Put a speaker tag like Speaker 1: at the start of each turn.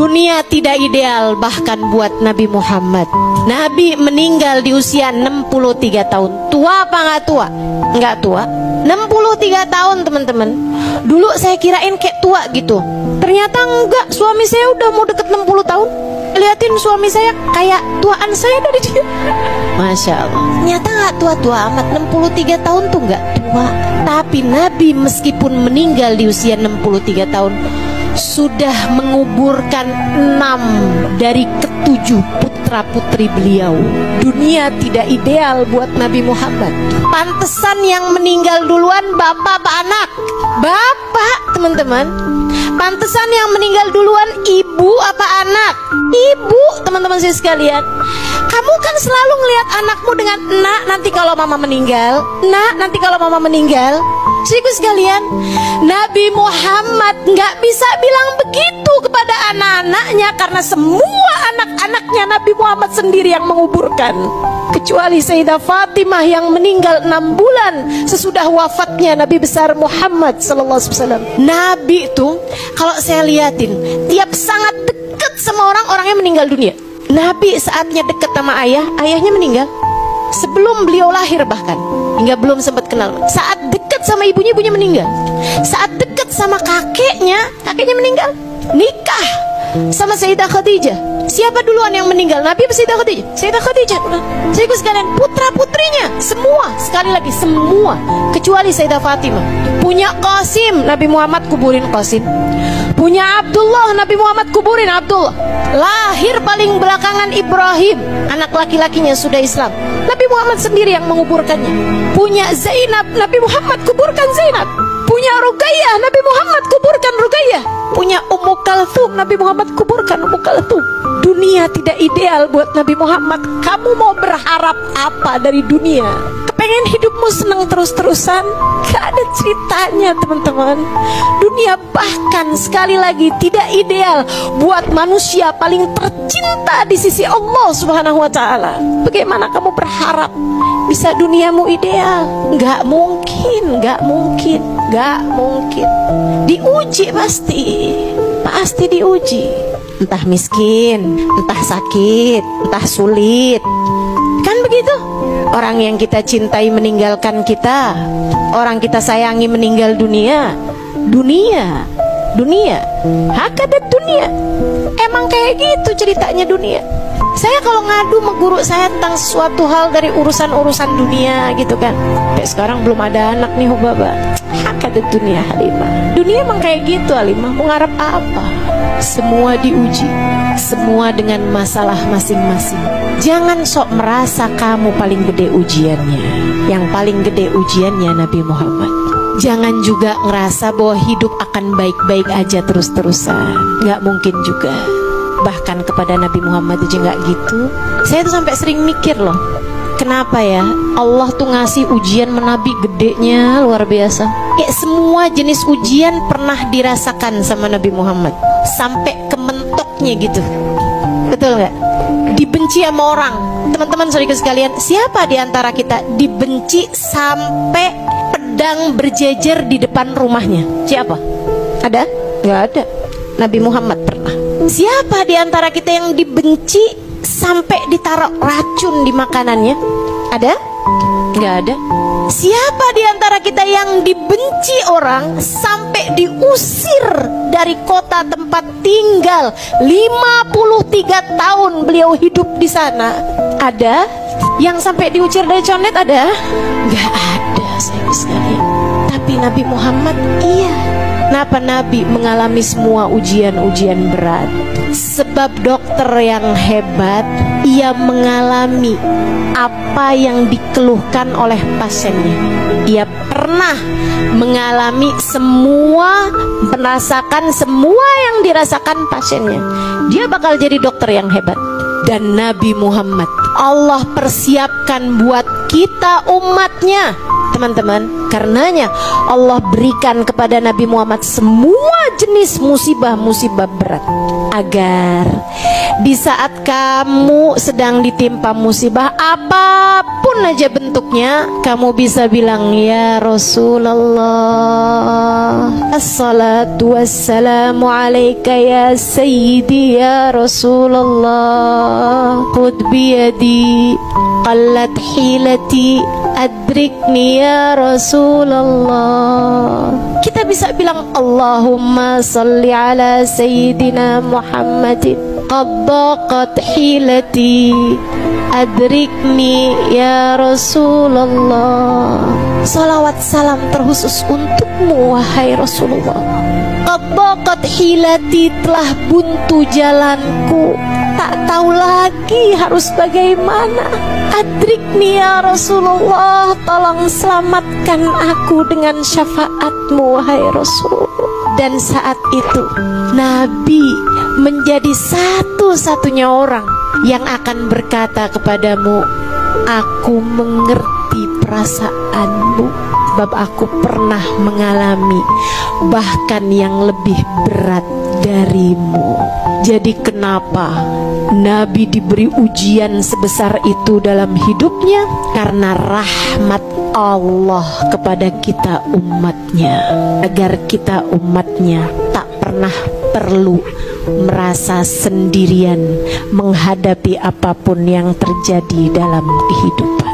Speaker 1: Dunia tidak ideal bahkan buat Nabi Muhammad. Nabi meninggal di usia 63 tahun. Tua apa nggak tua? Nggak tua. 63 tahun teman-teman. Dulu saya kirain kayak tua gitu. Ternyata enggak, suami saya udah mau deket 60 tahun. Liatin suami saya kayak tuaan saya dari dia. Masya Allah. Ternyata nggak tua-tua amat. 63 tahun tuh nggak tua. Tapi Nabi meskipun meninggal di usia 63 tahun, sudah menguburkan 6 dari ke-7 putra-putri beliau. Dunia tidak ideal buat Nabi Muhammad. Pantesan yang meninggal duluan bapak apa anak? Bapak, teman-teman. Pantesan yang meninggal duluan ibu apa anak? Ibu, teman-teman saya sekalian. Kamu kan selalu ngelihat anakmu dengan nak nanti kalau mama meninggal, nak nanti kalau mama meninggal. Saudaraku sekalian, Nabi Muhammad nggak bisa bilang begitu kepada anak-anaknya karena semua anak-anaknya Nabi Muhammad sendiri yang menguburkan. Kecuali Sayyidah Fatimah yang meninggal 6 bulan sesudah wafatnya Nabi besar Muhammad SAW. Nabi itu kalau saya liatin tiap sangat dekat sama orang-orangnya meninggal dunia. Nabi saatnya dekat sama ayahnya meninggal sebelum beliau lahir, bahkan hingga belum sempat kenal. Saat dekat sama ibunya meninggal. Saat dekat sama kakeknya meninggal. Nikah sama Sayyidah Khadijah, siapa duluan yang meninggal? Nabi atau Sayyidah Khadijah? Sayyidah Khadijah. Saya ikut sekalian, putra-putrinya semua, sekali lagi semua, kecuali Sayyidah Fatimah. Punya Qasim, Nabi Muhammad kuburin Qasim. Punya Abdullah, Nabi Muhammad kuburin Abdullah. Lahir paling belakangan Ibrahim, anak laki-lakinya sudah Islam, Nabi Muhammad sendiri yang menguburkannya. Punya Zainab, Nabi Muhammad kuburkan Zainab. Punya Ruqayyah, Nabi Muhammad kuburkan Ruqayyah. Punya Ummu Kalthum, Nabi Muhammad kuburkan Ummu Kalthum. Dunia tidak ideal buat Nabi Muhammad. Kamu mau berharap apa dari dunia? Kepengen hidupmu senang terus-terusan? Gak ada ceritanya, teman-teman. Dunia bahkan sekali lagi tidak ideal buat manusia paling tercinta di sisi Allah Subhanahu wa Ta'ala. Bagaimana kamu berharap bisa duniamu ideal? Gak mungkin, gak mungkin, gak mungkin. Diuji pasti diuji. Entah miskin, entah sakit, entah sulit. Kan begitu? Orang yang kita cintai meninggalkan kita, orang kita sayangi meninggal dunia. Hakadat dunia. Emang kayak gitu ceritanya dunia. Saya kalau ngadu sama guru saya tentang suatu hal dari urusan-urusan dunia gitu kan, kayak sekarang belum ada anak nih Hubaba. Hakadat dunia Halimah. Dunia emang kayak gitu Halimah. Mau ngarep apa? Semua diuji, semua dengan masalah masing-masing. Jangan sok merasa kamu paling gede ujiannya. Yang paling gede ujiannya Nabi Muhammad. Jangan juga ngerasa bahwa hidup akan baik-baik aja terus-terusan. Nggak mungkin juga. Bahkan kepada Nabi Muhammad aja nggak gitu. Saya tuh sampai sering mikir loh, kenapa ya Allah tuh ngasih ujian menabi gedenya luar biasa. Kayak semua jenis ujian pernah dirasakan sama Nabi Muhammad, sampai ke mentoknya gitu. Betul nggak? Dibenci sama orang. Teman-teman saudara sekalian, siapa di antara kita dibenci sampai pedang berjejer di depan rumahnya? Siapa? Ada? Nggak ada. Nabi Muhammad pernah. Siapa di antara kita yang dibenci sampai ditaruh racun di makanannya? Ada? Nggak ada. Siapa di antara kita yang dibenci orang sampai diusir dari kota tempat tinggal? 53 tahun beliau hidup di sana. Ada? Yang sampai diusir dari condet ada? Nggak ada, sayang sekalian. Tapi Nabi Muhammad iya. Kenapa Nabi mengalami semua ujian-ujian berat? Sebab dokter yang hebat, ia mengalami apa yang dikeluhkan oleh pasiennya. Ia pernah mengalami semua, merasakan semua yang dirasakan pasiennya. Dia bakal jadi dokter yang hebat. Dan Nabi Muhammad Allah persiapkan buat kita umatnya. teman-teman. Karenanya Allah berikan kepada Nabi Muhammad semua jenis musibah-musibah berat, agar di saat kamu sedang ditimpa musibah apapun aja bentuknya, kamu bisa bilang, ya Rasulullah, assalatu wassalamu alaika ya sayyidi ya Rasulullah, khud biyadi qallat hilati adrikni ya Rasulullah. Kita bisa bilang, Allahumma salli ala sayyidina Muhammadin qad daqat hilati adrikni ya Rasulullah. Salawat salam terkhusus untukmu wahai Rasulullah. Qad daqat hilati, telah buntu jalanku, tak tahu lagi harus bagaimana. Adrikni ya Rasulullah, tolong selamatkan aku dengan syafaatmu wahai Rasulullah. Dan saat itu Nabi menjadi satu-satunya orang yang akan berkata kepadamu, aku mengerti perasaanmu, sebab aku pernah mengalami bahkan yang lebih berat darimu. Jadi kenapa Nabi diberi ujian sebesar itu dalam hidupnya? Karena rahmat Allah kepada kita umatnya, agar kita umatnya tak pernah perlu merasa sendirian menghadapi apapun yang terjadi dalam kehidupan.